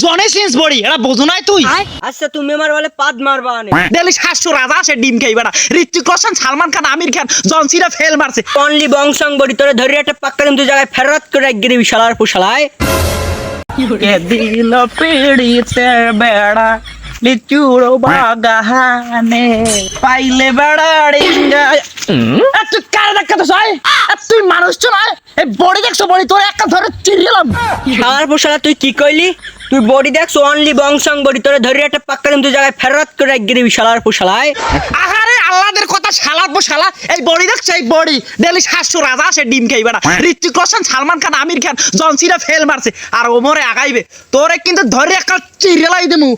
জনে চেঞ্জ বড়ি এটা বোঝো নাই তুই আচ্ছা তুমি আমার বলে পাদ মারবা আনে ডেলি 700 রাজা আসে ডিম খাই বেড়া ঋত্বিক রোশন সালমান খান আমির খান জন সিনা ফেল মারছে অনলি বংশং বড়ি তোরে ধরে একটা পাক্কা কিন্তু জায়গায় ফেরত করে গিরি শালার পুশালায় কে দিল পিড়িতে বেড়া লিচুড়ো বাগানে পাইলে বেড়া ডিঙ্গা তুই কার দেখা তো সাই তুই মানুষ তো নয় এই বড়ি দেখছো বড়ি তোর একটা ধরে চিরিলাম শালার পুশালা তুই কি কইলি তুই বডি দেখছ অনলি বংশং বডি তোরে ধরে একটা পাক্কা কিন্তু জায়গায় ফেরত করে গিরি শালার পুশালায় আহারে আল্লাহদের কথা শালা শালা এই বড়ি দেখছো এই বড়ি ডেলি 700 রাজা আসে ডিম খাই বেড়া ঋত্বিক রোশন সালমান খান আমির খান জন সিনা ফেল মারছে আর ওমরে আগাইবে তোরে কিন্তু ধরে একটা চিরিলাই দেমু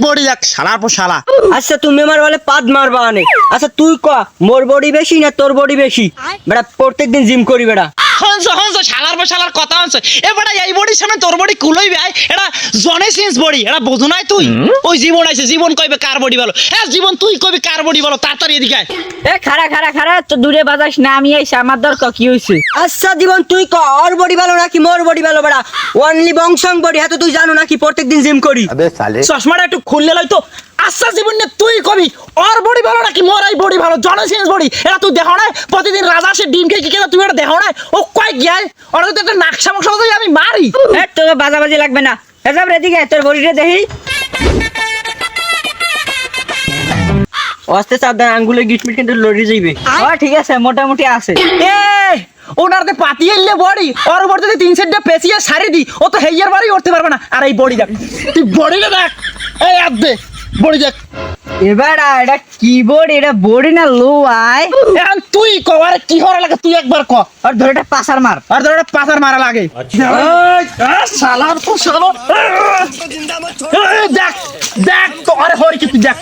বড়ি যাক শালার পর শালা আচ্ছা তুমি আমার বলে পাদ মারবা আনে আচ্ছা তুই ক মোর বডি বেশি না তোর বডি বেশি বেটা প্রত্যেকদিন জিম করি বেটা হনস শালার পর শালার কথা হনস এ বেটা এই বডির সামনে তোর বডি কুলই ভাই এটা জনে চেঞ্জ বডি এটা বোঝো নাই তুই ওই জীবন আইছে জীবন কইবে কার বডি ভালো হ্যাঁ জীবন তুই কইবি কার বডি ভালো তাড়াতাড়ি এদিকে আয় এ খারা তো দূরে বাজাস না আমি আইছি আমার দরকার কি হইছে আচ্ছা জীবন তুই ক ওর বডি ভালো নাকি মোর বডি ভালো বেটা অনলি বংশং বডি হ্যাঁ তো তুই জানো নাকি প্রত্যেকদিন জিম করি চশমাটা একটু খুললে লই তো আচ্ছা জীবন নে তুই কবি ওর বডি ভালো নাকি মোর এই বডি ভালো জনে চেঞ্জ বডি এটা তুই দেখো না প্রতিদিন রাজা সে ডিম খেয়ে কি কেন তুই এটা দেখো না ও কয় গিয়ায় ওর তো একটা নাকশা মশা আমি মারি এ তোর বাজাবাজি লাগবে না এসব রেদিকে তোর বডিটা দেখি অস্তে সাবধান আঙ্গুলে গিটমিট কিন্তু লড়ি যাইবে ও ঠিক আছে মোটামুটি আছে এ ওনারতে পাতি এলে বডি ওর উপর যদি 3 সেটটা পেছিয়ে সারি দি ও তো হেয়ার বাড়ি উঠতে পারবে না আর এই বডি দেখ তুই বডিটা দেখ এই আদে বডি দেখ এবার এটা কি বডি এটা বডি না লো আই এখন তুই কো আরে কি হরে লাগে তুই একবার ক আর ধরে একটা পাসার মার আর তোর একটা পাথার মারা লাগে শালার তো শালা দেখ দেখ তো আরে হরি কি তুই দেখ